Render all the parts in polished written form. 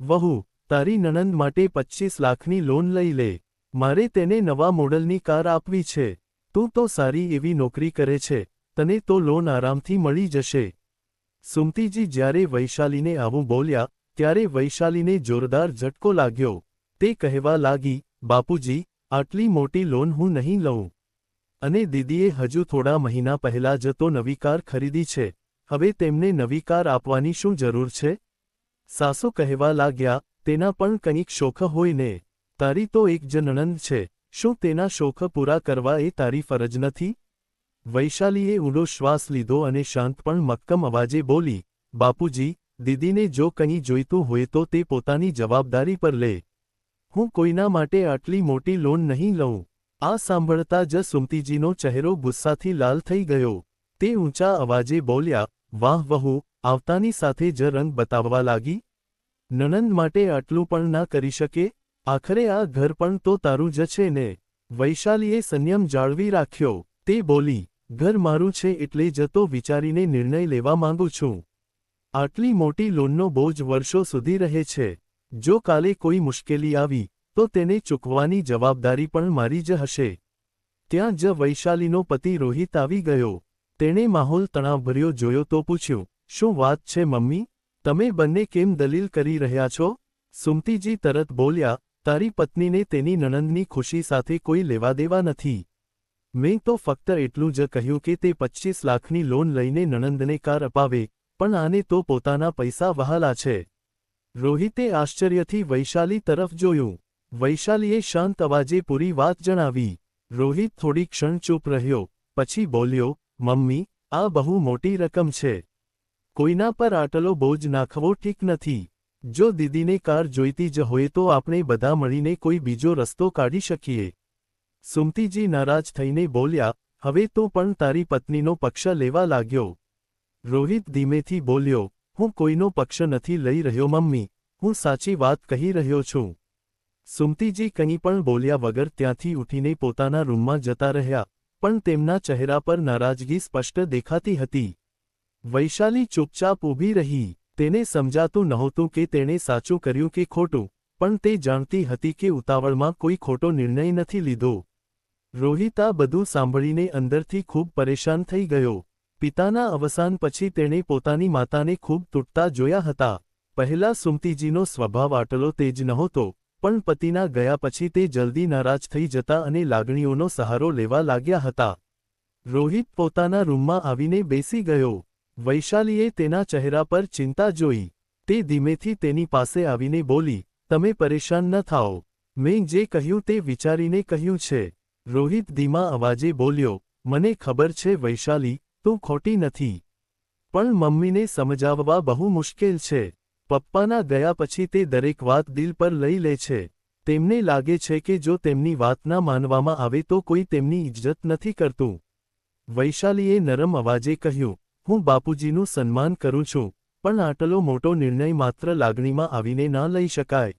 વહુ, તારી નણંદ માટે 25 લાખની લોન લઈ લે. મારે તેને નવા મોડલની કાર આપવી છે. તું તો સારી એવી નોકરી કરે છે, તને તો લોન આરામથી મળી જશે. સુમતીજી જ્યારે વૈશાલીને આવું બોલ્યા, ત્યારે વૈશાલીને જોરદાર ઝટકો લાગ્યો. તે કહેવા લાગી, બાપુજી, આટલી મોટી લોન હું નહીં લઉં. અને દીદીએ હજુ થોડા મહિના પહેલાં જ તો નવી કાર ખરીદી છે, હવે તેમને નવી કાર આપવાની શું જરૂર છે? સાસુ કહેવા લાગ્યા, તેના પણ કંઈક શોખ હોય ને. તારી તો એક જ નણંદ છે, શું તેના શોખ પૂરા કરવા એ તારી ફરજ નથી? વૈશાલીએ ઊંડો શ્વાસ લીધો અને શાંત પણ મક્કમ અવાજે બોલી, બાપુજી, દીદીને જો કંઈ જોઈતું હોય તો તે પોતાની જવાબદારી પર લે. હું કોઈના માટે આટલી મોટી લોન નહીં લઉં. આ સાંભળતા જ સુમતીજીનો ચહેરો ગુસ્સાથી લાલ થઈ ગયો. તે ઊંચા અવાજે બોલ્યા, વાહ વહુ, આવતાની સાથે જ રંગ બતાવવા લાગી. નણંદ માટે આટલું પણ ના કરી શકે? આખરે આ ઘર પણ તો તારું જ છે ને. વૈશાલીએ સંયમ જાળવી રાખ્યો. તે બોલી, ઘર મારું છે એટલે જ તો વિચારીને નિર્ણય લેવા માંગુ છું. આટલી મોટી લોનનો બોજ વર્ષો સુધી રહે છે. જો કાલે કોઈ મુશ્કેલી આવી તો તેને ચૂકવવાની જવાબદારી પણ મારી જ હશે. ત્યાં જ વૈશાલીનો પતિ રોહિત આવી ગયો. તેણે માહોલ તણાવભર્યો જોયો તો પૂછ્યું, શું વાત છે મમ્મી? તમે બંને કેમ દલીલ કરી રહ્યા છો? સુમતીજી તરત બોલ્યા, તારી પત્નીને તેની નણંદની ખુશી સાથે કોઈ લેવાદેવા નથી. મેં તો ફક્ત એટલું જ કહ્યું કે તે 25 લાખની લોન લઈને નણંદને કાર અપાવે, પણ આને તો પોતાના પૈસા વહાલા છે. રોહિતે આશ્ચર્યથી વૈશાલી તરફ જોયું. વૈશાલીએ શાંત અવાજે પૂરી વાત જણાવી. રોહિત થોડી ક્ષણ ચૂપ રહ્યો, પછી બોલ્યો, મમ્મી, આ બહુ મોટી રકમ છે. કોઈના પર આટલો બોજ નાખવો ઠીક નથી. જો દીદીને કાર જોઈતી જ હોય તો આપણે બધા મળીને કોઈ બીજો રસ્તો કાઢી શકીએ. સુમતીજી નારાજ થઈને બોલ્યા, હવે તું પણ તારી પત્નીનો પક્ષ લેવા લાગ્યો. રોહિત ધીમેથી બોલ્યો, હું કોઈનો પક્ષ નથી લઈ રહ્યો મમ્મી, હું સાચી વાત કહી રહ્યો છું. સુમતીજી કંઈ પણ બોલ્યા વગર ત્યાંથી ઉઠીને પોતાના રૂમમાં જતા રહ્યા, પણ તેમના ચહેરા પર નારાજગી સ્પષ્ટ દેખાતી હતી. વૈશાલી ચૂપચાપ ઊભી રહી. તેને સમજાતું નહોતું કે તેણે સાચું કર્યું કે ખોટું, પણ તે જાણતી હતી કે ઉતાવળમાં કોઈ ખોટો નિર્ણય નથી લીધો. રોહિત આ બધું સાંભળીને અંદરથી ખૂબ પરેશાન થઈ ગયો. પિતાના અવસાન પછી તેણે પોતાની માતાને ખૂબ તૂટતા જોયા હતા. પહેલા સુમતીજીનો સ્વભાવ આટલો તેજ નહોતો, પણ પતિના ગયા પછી તે જલ્દી નારાજ થઈ જતા અને લાગણીઓનો સહારો લેવા લાગ્યા હતા. રોહિત પોતાના રૂમમાં આવીને બેસી ગયો. વૈશાલીએ તેના ચહેરા પર ચિંતા જોઈ. તે ધીમેથી તેની પાસે આવીને બોલી, તમે પરેશાન ન થાઓ. મેં જે કહ્યું તે વિચારીને કહ્યું છે. રોહિત ધીમા અવાજે બોલ્યો, મને ખબર છે વૈશાલી, તું ખોટી નથી. પણ મમ્મીને સમજાવવા બહુ મુશ્કેલ છે. પપ્પાના ગયા પછી તે દરેક વાત દિલ પર લઈ લે છે. તેમને લાગે છે કે જો તેમની વાત ના માનવામાં આવે તો કોઈ તેમની ઇજ્જત નથી કરતું. વૈશાલીએ નરમ અવાજે કહ્યું, હું બાપુજીનું સન્માન કરું છું, પણ આટલો મોટો નિર્ણય માત્ર લાગણીમાં આવીને ના લઈ શકાય.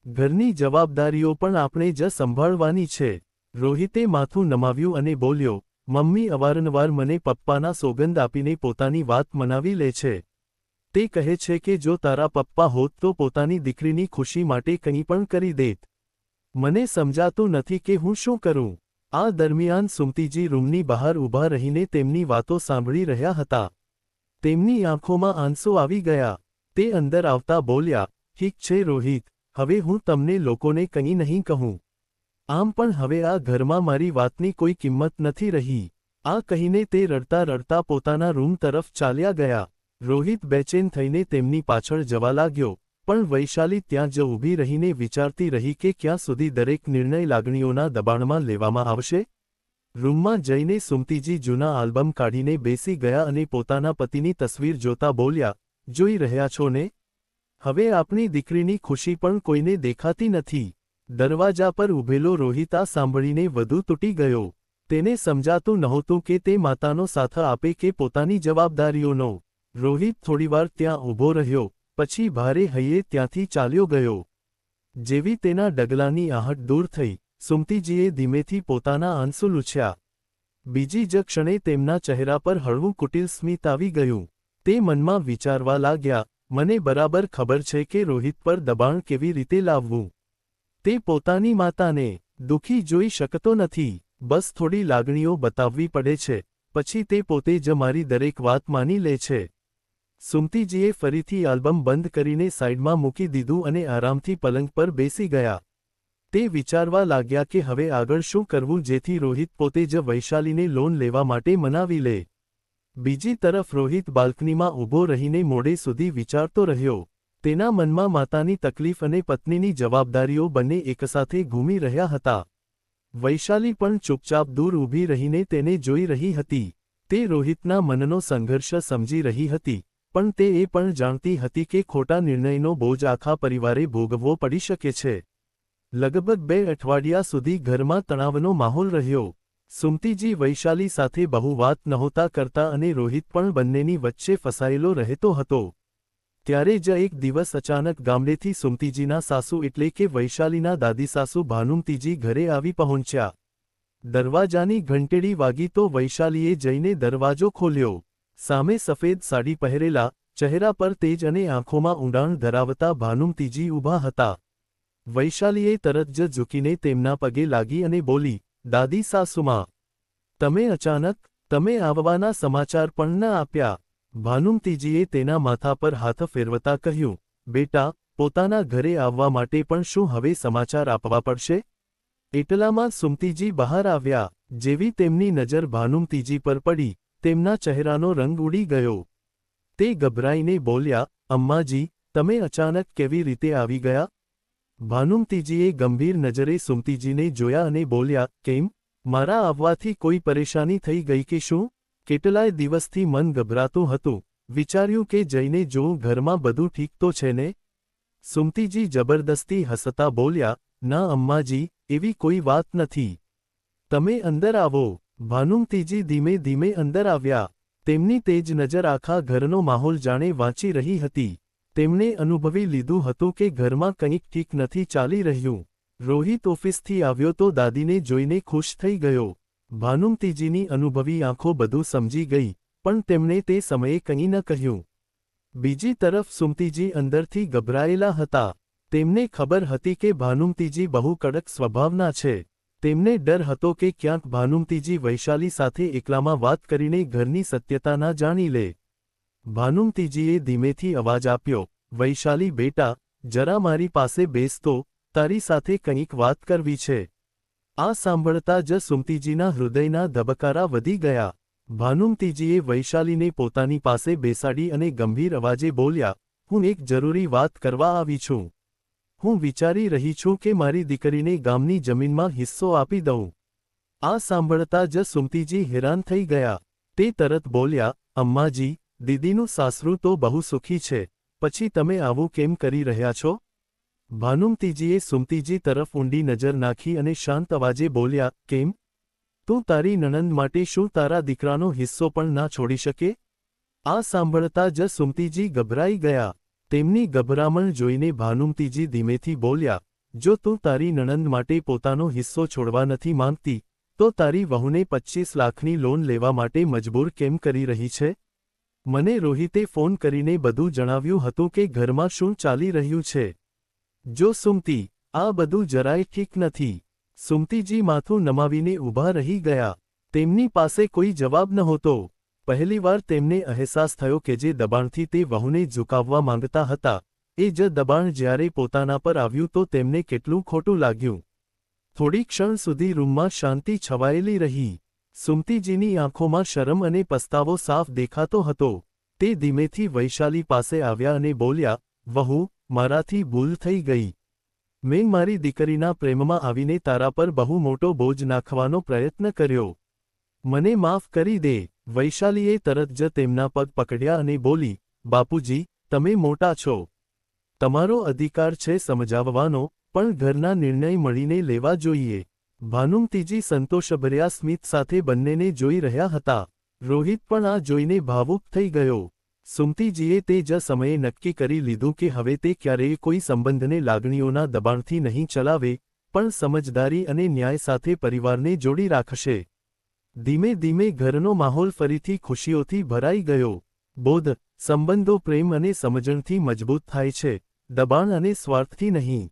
ઘરની જવાબદારીઓ પણ આપણે જ સંભાળવાની છે. રોહિતે માથું નમાવ્યું અને બોલ્યો, મમ્મી અવારનવાર મને પપ્પાના સોગંદ આપીને પોતાની વાત મનાવી લે છે. તે કહે છે કે જો તારા પપ્પા હોત તો પોતાની દીકરીની ખુશી માટે કંઈ પણ કરી દેત. મને સમજાતું નથી કે હું શું કરું. આ દરમિયાન સુમતીજી રૂમની બહાર ઊભા રહીને તેમની વાતો સાંભળી રહ્યા હતા. તેમની આંખોમાં આંસુ આવી ગયા. તે અંદર આવતા બોલ્યા, ઠીક છે રોહિત, હવે હું તમને લોકોને કંઈ નહીં કહું. આમ પણ હવે આ ઘરમાં મારી વાતની કોઈ કિંમત નથી રહી. આ કહીને તે રડતા રડતા પોતાના રૂમ તરફ ચાલ્યા ગયા. રોહિત બેચેન થઈને તેમની પાછળ જવા લાગ્યો, પણ વૈશાલી ત્યાં જ ઊભી રહીને વિચારતી રહી કે ક્યાં સુધી દરેક નિર્ણય લાગણીઓના દબાણમાં લેવામાં આવશે. રૂમમાં જઈને સુમતીજી જૂના આલ્બમ કાઢીને બેસી ગયા અને પોતાના પતિની તસવીર જોતા બોલ્યા, જોઈ રહ્યા છો ને? હવે આપણી દીકરીની ખુશી પણ કોઈને દેખાતી નથી. દરવાજા પર ઊભેલો રોહિત આ સાંભળીને વધુ તૂટી ગયો. તેને સમજાતું નહોતું કે તે માતાનો સાથ આપે કે પોતાની જવાબદારીઓનો. રોહિત થોડીવાર ત્યાં ઊભો રહ્યો, પછી ભારે હૈયે ત્યાંથી ચાલ્યો ગયો. જેવી તેના ડગલાની આહટ દૂર થઈ, સુમતીજીએ ધીમેથી પોતાના આંસુ લૂછ્યા. બીજી જ ક્ષણે તેમના ચહેરા પર હળવું કુટિલ સ્મિત આવી ગયું. તે મનમાં વિચારવા લાગ્યા, મને બરાબર ખબર છે કે રોહિત પર દબાણ કેવી રીતે લાવવું. તે પોતાની માતાને દુઃખી જોઈ શકતો નથી, બસ થોડી લાગણીઓ બતાવવી પડે છે, પછી તે પોતે જ મારી દરેક વાત માની લે છે. સુમતીજીએ ફરીથી આલ્બમ બંધ કરીને સાઈડમાં મૂકી દીધું અને આરામથી પલંગ પર બેસી ગયા. તે વિચારવા લાગ્યા કે હવે આગળ શું કરવું જેથી રોહિત પોતે જ વૈશાલીને લોન લેવા માટે મનાવી લે. બીજી તરફ રોહિત બાલ્કનીમાં ઊભો રહીને મોડે સુધી વિચારતો રહ્યો. તેના મનમાં માતાની તકલીફ અને પત્નીની જવાબદારીઓ બંને એકસાથે ઘૂમી રહ્યા હતા. વૈશાલી પણ ચૂપચાપ દૂર ઊભી રહીને તેને જોઈ રહી હતી. તે રોહિતના મનનો સંઘર્ષ સમજી રહી હતી, પણ તે એ પણ જાણતી હતી કે ખોટા નિર્ણયનો બોજ આખા પરિવારે ભોગવવો પડી શકે છે. લગભગ 2 અઠવાડિયા સુધી ઘરમાં તણાવનો માહોલ રહ્યો. સુમતીજી વૈશાલી સાથે બહુ વાત નહોતા કરતા અને રોહિત પણ બંનેની વચ્ચે ફસાયેલો રહેતો હતો. ત્યારે જ એક દિવસ અચાનક ગામડેથી સુમતીજીના સાસુ એટલે કે વૈશાલીના દાદી સાસુ ભાનુમતીજી ઘરે આવી પહોંચ્યા. દરવાજાની ઘંટેડી વાગી તો વૈશાલીએ જઈને દરવાજો ખોલ્યો. સામે સફેદ સાડી પહેરેલા, ચહેરા પર તેજ અને આંખોમાં ઊંડાણ ધરાવતા ભાનુમતીજી ઊભા હતા. વૈશાલીએ તરત જ ઝૂકીને તેમના પગે લાગી અને બોલી, દાદી સાસુમા, તમે અચાનક, તમે આવવાના સમાચાર પણ ન આપ્યા. ભાનુમતીજીએ તેના માથા પર હાથ ફેરવતા કહ્યું, બેટા, પોતાના ઘરે આવવા માટે પણ શું હવે સમાચાર આપવા પડશે? એટલામાં સુમતીજી બહાર આવ્યા. જેવી તેમની નજર ભાનુમતીજી પર પડી, તેમના ચહેરાનો રંગ ઉડી ગયો. તે ગભરાઈને બોલ્યા, અમ્માજી, તમે અચાનક કેવી રીતે આવી ગયા? ભાનુમતીજીએ ગંભીર નજરે સુમતીજીને જોયા અને બોલ્યા, કેમ? મારા આવવાથી કોઈ પરેશાની થઈ ગઈ કે શું? કેટલાય દિવસથી મન ગભરાતું હતું, વિચાર્યું કે જઈને જોઉં ઘરમાં બધું ઠીક તો છે ને? સુમતીજી જબરદસ્તી હસતા બોલ્યા, ના અમ્માજી, એવી કોઈ વાત નથી. તમે અંદર આવો. ભાનુમતીજી ધીમે ધીમે અંદર આવ્યા. તેમની તેજ નજર આખા ઘરનો માહોલ જાણે વાંચી રહી હતી. તેમણે અનુભવી લીધું હતું કે ઘરમાં કંઈક ઠીક નથી ચાલી રહ્યું. રોહિત ઓફિસથી આવ્યો તો દાદીને જોઈને ખુશ થઈ ગયો. ભાનુમતીજીની અનુભવી આંખો બધું સમજી ગઈ, પણ તેમણે તે સમયે કંઈ ન કહ્યું. બીજી તરફ સુમતીજી અંદરથી ગભરાયેલા હતા. તેમને ખબર હતી કે ભાનુમતીજી બહુ કડક સ્વભાવના છે. તેમને ડર હતો કે ક્યાંક ભાનુમતીજી વૈશાલી સાથે એકલામાં વાત કરીને ઘરની સત્યતા ના જાણી લે. ભાનુમતીજીએ ધીમેથી અવાજ આપ્યો, વૈશાલી બેટા, જરા મારી પાસે બેસતો, તારી સાથે કંઈક વાત કરવી છે. આ સાંભળતા જ સુમતીજીના હૃદયના ધબકારા વધી ગયા. ભાનુમતીજીએ વૈશાલીને પોતાની પાસે બેસાડી અને ગંભીર અવાજે બોલ્યા, હું એક જરૂરી વાત કરવા આવી છું. હું વિચારી રહી છું કે મારી દીકરીને ગામની જમીનમાં હિસ્સો આપી દઉં. આ સાંભળતા જ સુમતીજી હેરાન થઈ ગયા. તે તરત બોલ્યા, અમ્માજી, દીદીનું સાસરું તો બહુ સુખી છે, પછી તમે આવું કેમ કરી રહ્યા છો? ભાનુમતીજીએ સુમતીજી તરફ ઊંડી નજર નાખી અને શાંત અવાજે બોલ્યા, કેમ? તું તારી નણંદ માટે શું તારા દીકરાનો હિસ્સો પણ ના છોડી શકે? આ સાંભળતા જ સુમતીજી ગભરાઈ ગયા. તેમની ગભરામણ જોઈને ભાનુમતીજી ધીમેથી બોલ્યા, જો તું તારી નણંદ માટે પોતાનો હિસ્સો છોડવા નથી માંગતી, તો તારી વહુને 25 લાખની લોન લેવા માટે મજબૂર કેમ કરી રહી છે? મને રોહિતે ફોન કરીને બધું જણાવ્યું હતું કે ઘરમાં શું ચાલી રહ્યું છે. જો સુમતી, આ બધું જરાય ઠીક નથી. સુમતીજી માથું નમાવીને ઊભા રહી ગયા. તેમની પાસે કોઈ જવાબ નહોતો. પહેલીવાર તેમને અહેસાસ થયો કે જે દબાણથી તે વહુને ઝુકાવવા માંગતા હતા, એ જ દબાણ જ્યારે પોતાના પર આવ્યું તો તેમને કેટલું ખોટું લાગ્યું. થોડી ક્ષણ સુધી રૂમમાં શાંતિ છવાયેલી રહી. સુમતીજીની આંખોમાં શરમ અને પસ્તાવો સાફ દેખાતો હતો. તે ધીમેથી વૈશાલી પાસે આવ્યા અને બોલ્યા, વહુ, મારાથી ભૂલ થઈ ગઈ. મેં મારી દીકરીના પ્રેમમાં આવીને તારા પર બહુ મોટો બોજ નાખવાનો પ્રયત્ન કર્યો. મને માફ કરી દે. વૈશાલીએ તરત જ તેમના પગ પકડ્યા અને બોલી, બાપુજી, તમે મોટા છો. તમારો અધિકાર છે સમજાવવાનો, પણ ઘરના નિર્ણય મળીને લેવા જોઈએ. ભાનુમતીજી સંતોષભર્યા સ્મિત સાથે બંનેને જોઈ રહ્યા હતા. રોહિત પણ આ જોઈને ભાવુક થઈ ગયો. સુમતીજીએ તે જ સમયે નક્કી કરી લીધું કે હવે તે ક્યારેય કોઈ સંબંધને લાગણીઓના દબાણથી નહીં ચલાવે, પણ સમજદારી અને ન્યાય સાથે પરિવારને જોડી રાખશે. ધીમે ધીમે ઘરનો માહોલ ફરીથી ખુશીઓથી ભરાઈ ગયો. બોધ સંબંધો પ્રેમ અને સમજણથી મજબૂત થાય છે, દબાણ અને સ્વાર્થથી નહીં.